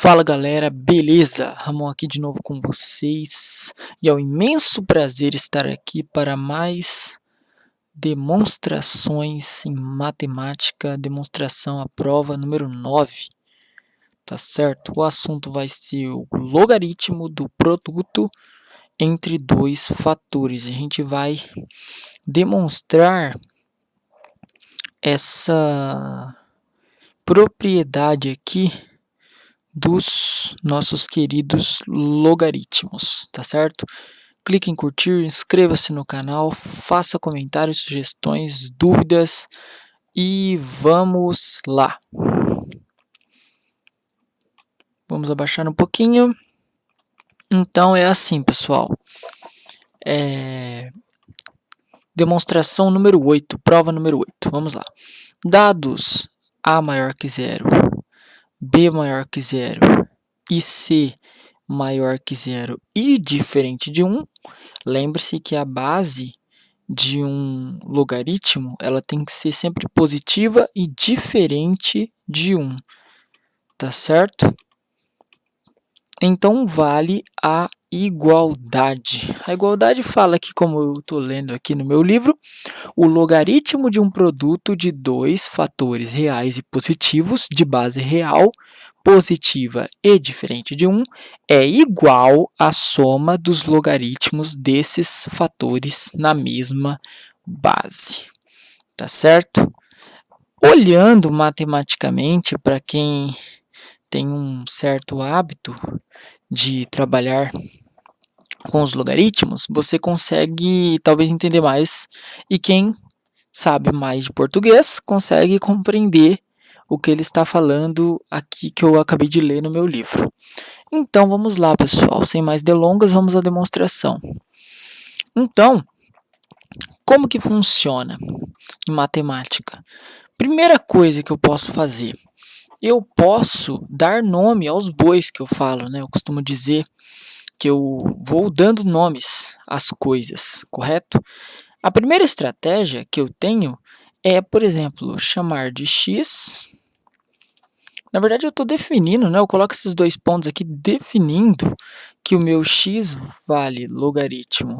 Fala galera, beleza? Ramon aqui de novo com vocês e é um imenso prazer estar aqui para mais demonstrações em matemática, demonstração à prova número 9, tá certo? O assunto vai ser o logaritmo do produto entre dois fatores. A gente vai demonstrar essa propriedade aqui dos nossos queridos logaritmos, tá certo? Clique em curtir, inscreva-se no canal, faça comentários, sugestões, dúvidas e vamos lá. Vamos abaixar um pouquinho. Então é assim, pessoal. Demonstração número 8, prova número 8. Vamos lá. Dados A maior que zero, B maior que zero e C maior que zero e diferente de 1, lembre-se que a base de um logaritmo ela tem que ser sempre positiva e diferente de 1, tá certo? Então vale a igualdade. A igualdade fala que, como eu estou lendo aqui no meu livro, o logaritmo de um produto de dois fatores reais e positivos de base real, positiva e diferente de 1 é igual à soma dos logaritmos desses fatores na mesma base. Tá certo? Olhando matematicamente, para quem tem um certo hábito de trabalhar com os logaritmos, você consegue talvez entender mais, e quem sabe mais de português consegue compreender o que ele está falando aqui que eu acabei de ler no meu livro. Então vamos lá, pessoal, sem mais delongas, vamos à demonstração. Então, como que funciona em matemática? Primeira coisa que eu posso fazer, eu posso dar nome aos bois que eu falo, né? Eu costumo dizer que eu vou dando nomes às coisas, correto? A primeira estratégia que eu tenho é, por exemplo, chamar de x. Na verdade, eu estou definindo, né? Eu coloco esses dois pontos aqui definindo que o meu x vale logaritmo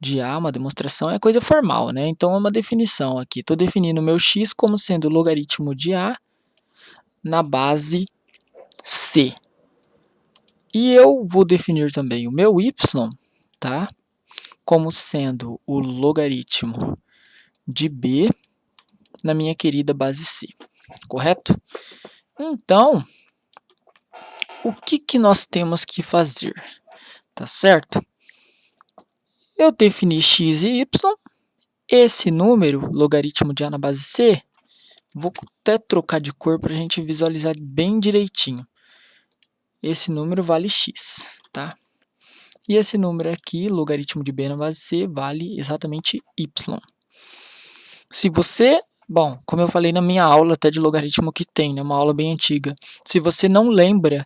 de a, uma demonstração é coisa formal, né? Então é uma definição aqui. Estou definindo o meu x como sendo logaritmo de a na base c. E eu vou definir também o meu y, tá? Como sendo o logaritmo de b na minha querida base c, correto? Então, o que nós temos que fazer, tá certo? Eu defini x e y, esse número, logaritmo de a na base c, vou até trocar de cor para a gente visualizar bem direitinho. Esse número vale x, tá? E esse número aqui, logaritmo de b na base c, vale exatamente y. Se você, bom, como eu falei na minha aula até de logaritmo que tem, né, uma aula bem antiga, se você não lembra,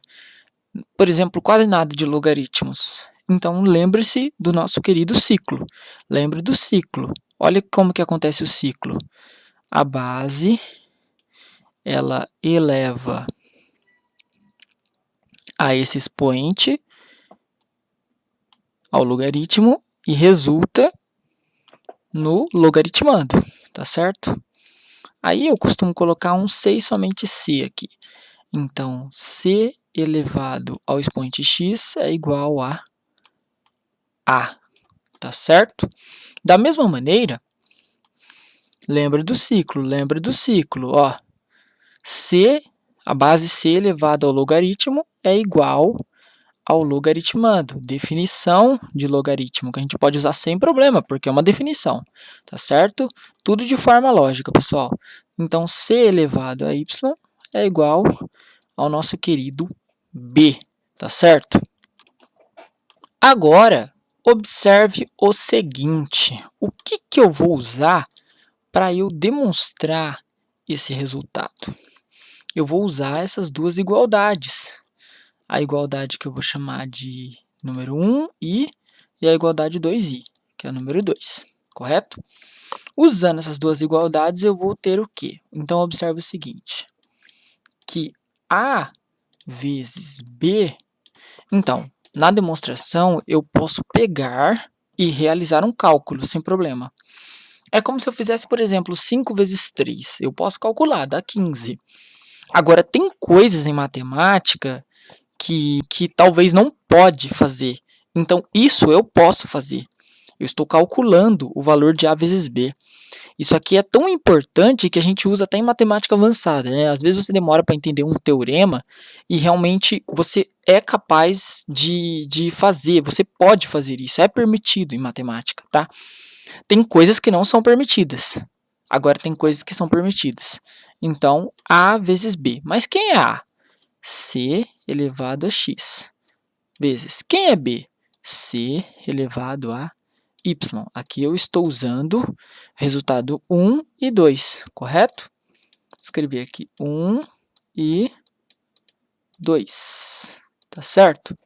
por exemplo, quase nada de logaritmos, então lembre-se do nosso querido ciclo. Lembre do ciclo. Olha como que acontece o ciclo. A base, ela eleva a esse expoente ao logaritmo e resulta no logaritmando, tá certo? Aí eu costumo colocar um c e somente c aqui. Então, c elevado ao expoente x é igual a, tá certo? Da mesma maneira, lembra do ciclo, ó. C, a base c elevado ao logaritmo é igual ao logaritmando. Definição de logaritmo, que a gente pode usar sem problema, porque é uma definição, tá certo? Tudo de forma lógica, pessoal. Então, c elevado a y é igual ao nosso querido b, tá certo? Agora, observe o seguinte. O que eu vou usar para eu demonstrar esse resultado? Eu vou usar essas duas igualdades. A igualdade que eu vou chamar de número 1 e a igualdade 2i, que é o número 2, correto? Usando essas duas igualdades, eu vou ter o quê? Então, observe o seguinte, que a vezes B, então, na demonstração, eu posso pegar e realizar um cálculo sem problema. É como se eu fizesse, por exemplo, 5 vezes 3. Eu posso calcular, dá 15. Agora, tem coisas em matemática que talvez não pode fazer. Então, isso eu posso fazer. Eu estou calculando o valor de A vezes B. Isso aqui é tão importante que a gente usa até em matemática avançada, né? Às vezes você demora para entender um teorema e realmente você é capaz de fazer, você pode fazer isso, é permitido em matemática, tá? Tem coisas que não são permitidas. Agora tem coisas que são permitidas. Então, A vezes B. Mas quem é A? C elevado a x. Vezes. Quem é B? C elevado a y. Aqui eu estou usando resultado 1 e 2, correto? Vou escrever aqui 1 e 2, tá certo?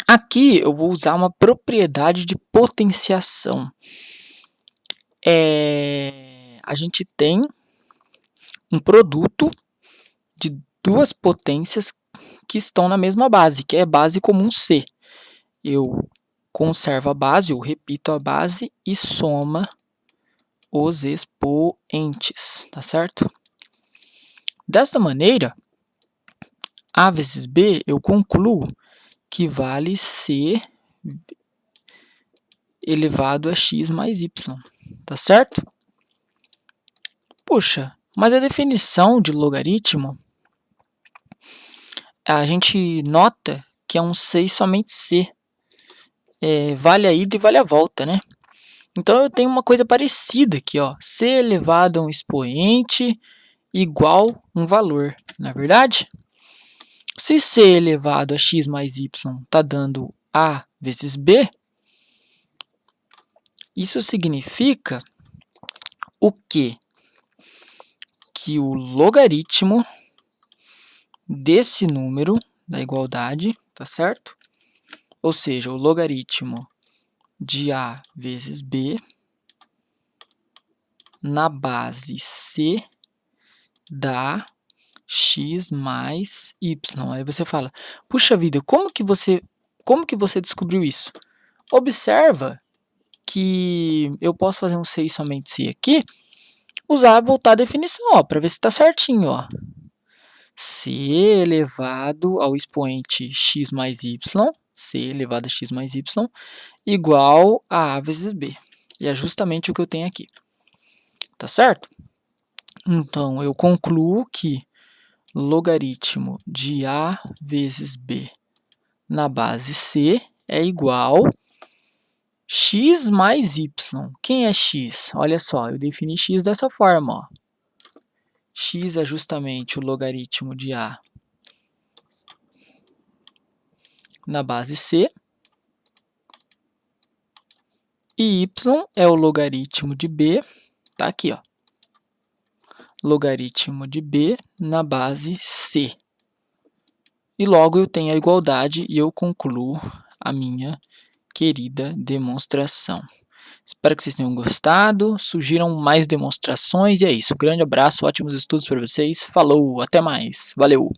Aqui eu vou usar uma propriedade de potenciação. A gente tem um produto de duas potências que estão na mesma base, que é base comum C. Eu conservo a base, eu repito a base e soma os expoentes, tá certo? Desta maneira, A vezes B, eu concluo que vale C elevado a x mais y, tá certo? Puxa, mas a definição de logaritmo, a gente nota que é um 6 somente C. Vale a ida e vale a volta, né? Então eu tenho uma coisa parecida aqui, ó. C elevado a um expoente igual um valor, não é verdade? Se C elevado a x mais y está dando A vezes B, isso significa o quê? Que o logaritmo desse número da igualdade, tá certo? Ou seja, o logaritmo de A vezes B na base C dá x mais y. Aí você fala, puxa vida, como que você descobriu isso? Observa que eu posso fazer um 6 somente C aqui, voltar a definição, para ver se está certinho, ó. C elevado ao expoente x mais y, C elevado a x mais y, igual a A vezes B. E é justamente o que eu tenho aqui. Tá certo? Então, eu concluo que logaritmo de A vezes B na base C é igual x mais y. Quem é x? Olha só, eu defini x dessa forma, ó. X é justamente o logaritmo de A na base C. E y é o logaritmo de B, tá aqui, ó. Logaritmo de B na base C. E logo eu tenho a igualdade e eu concluo a minha querida demonstração. Espero que vocês tenham gostado, sugiram mais demonstrações e é isso. Grande abraço, ótimos estudos para vocês. Falou, até mais, valeu!